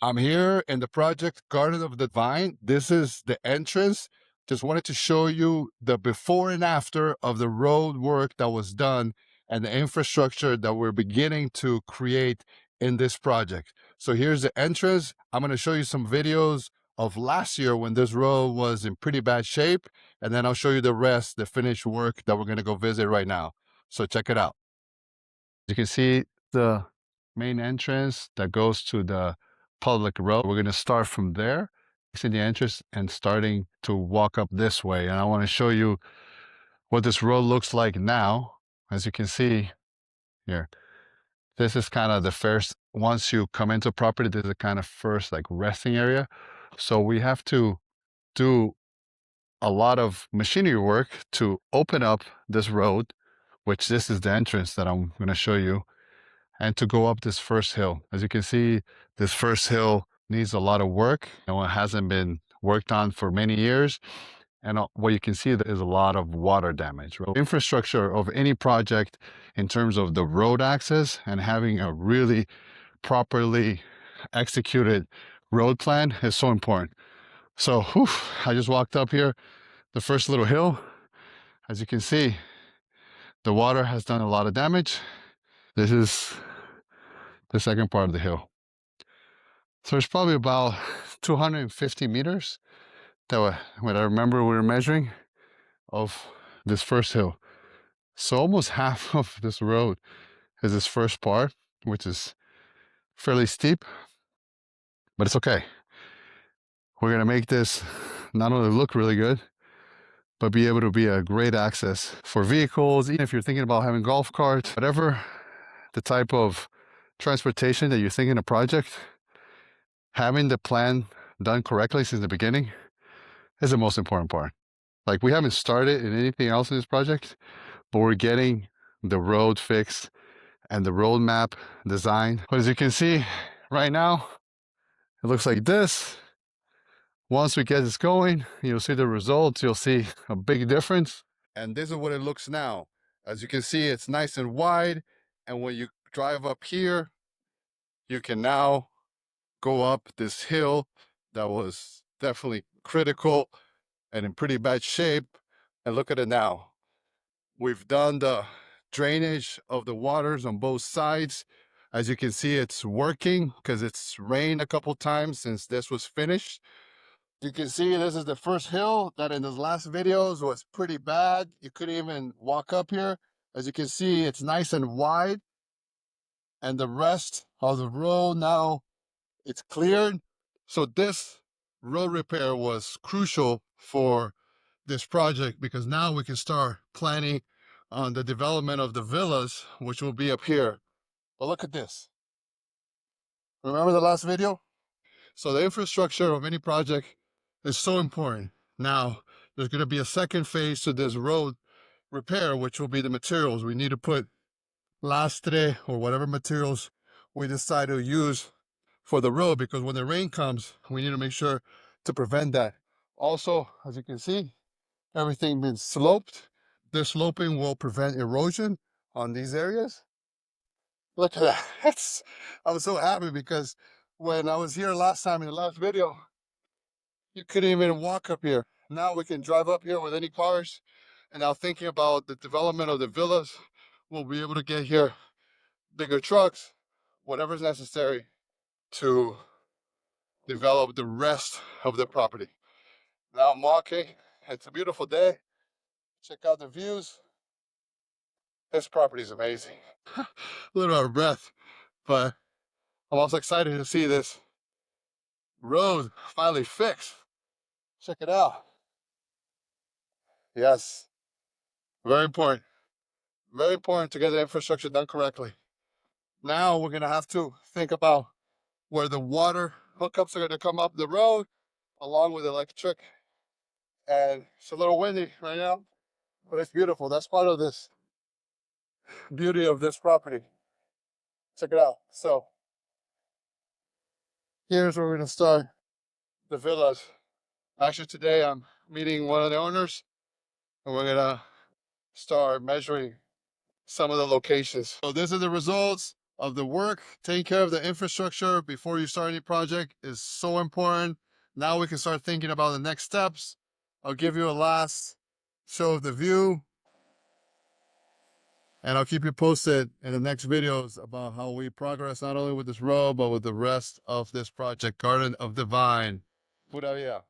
I'm here in the project Garden of the Vine. This is the entrance. Just wanted to show you the before and after of the road work that was done and the infrastructure that we're beginning to create in this project. So here's the entrance. I'm going to show you some videos of last year when this road was in pretty bad shape, and then I'll show you the rest, the finished work that we're going to go visit right now. So check it out. You can see the main entrance that goes to the public road. We're going to start from there, see the entrance, and starting to walk up this way. And I want to show you what this road looks like now. As you can see here, this is kind of the first, once you come into property, this is the kind of first like resting area. So we have to do a lot of machinery work to open up this road, which this is the entrance that I'm going to show you, and to go up this first hill. As you can see, this first hill needs a lot of work and it hasn't been worked on for many years. And what you can see is a lot of water damage. Infrastructure of any project in terms of the road access and having a really properly executed road plan is so important. So I just walked up here, the first little hill. As you can see, the water has done a lot of damage. This is the second part of the hill. So it's probably about 250 meters that what I remember we were measuring of this first hill. So almost half of this road is this first part, which is fairly steep, but it's okay. We're gonna make this not only look really good, but be able to be a great access for vehicles, even if you're thinking about having golf carts, whatever the type of transportation that you're thinking a project, having the plan done correctly since the beginning is the most important part. Like, we haven't started in anything else in this project, but we're getting the road fixed and the roadmap designed. But as you can see right now, it looks like this. Once we get this going, you'll see the results. You'll see a big difference. And this is what it looks now. As you can see, it's nice and wide. And when you drive up here, you can now go up this hill that was definitely critical and in pretty bad shape. And look at it now. We've done the drainage of the waters on both sides. As you can see, it's working because it's rained a couple times since this was finished. You can see this is the first hill that in those last videos was pretty bad. You couldn't even walk up here. As you can see, it's nice and wide. And the rest of the road now, it's cleared. So this road repair was crucial for this project because now we can start planning on the development of the villas, which will be up here. But look at this. Remember the last video? So the infrastructure of any project is so important. Now, there's going to be a second phase to this road repair, which will be the materials. We need to put lastre or whatever materials we decide to use for the road, because when the rain comes, we need to make sure to prevent that. Also, as you can see, everything been sloped. This sloping will prevent erosion on these areas. Look at that. I'm so happy because when I was here last time in the last video, you couldn't even walk up here. Now we can drive up here with any cars. And now thinking about the development of the villas, we'll be able to get here bigger trucks, whatever's necessary to develop the rest of the property. Now I'm walking. It's a beautiful day. Check out the views. This property is amazing. A little out of breath, but I'm also excited to see this road finally fixed. Check it out. Yes, very important. Very important to get the infrastructure done correctly. Now we're gonna have to think about where the water hookups are gonna come up the road, along with electric. And it's a little windy right now, but it's beautiful. That's part of this beauty of this property. Check it out. So here's where we're gonna start the villas. Actually, today I'm meeting one of the owners, and we're gonna start measuring some of the locations. So these are the results. of the work, taking care of the infrastructure before you start any project is so important. Now we can start thinking about the next steps. I'll give you a last show of the view, and I'll keep you posted in the next videos about how we progress not only with this road, but with the rest of this project, Garden of the Vine. Pura vida.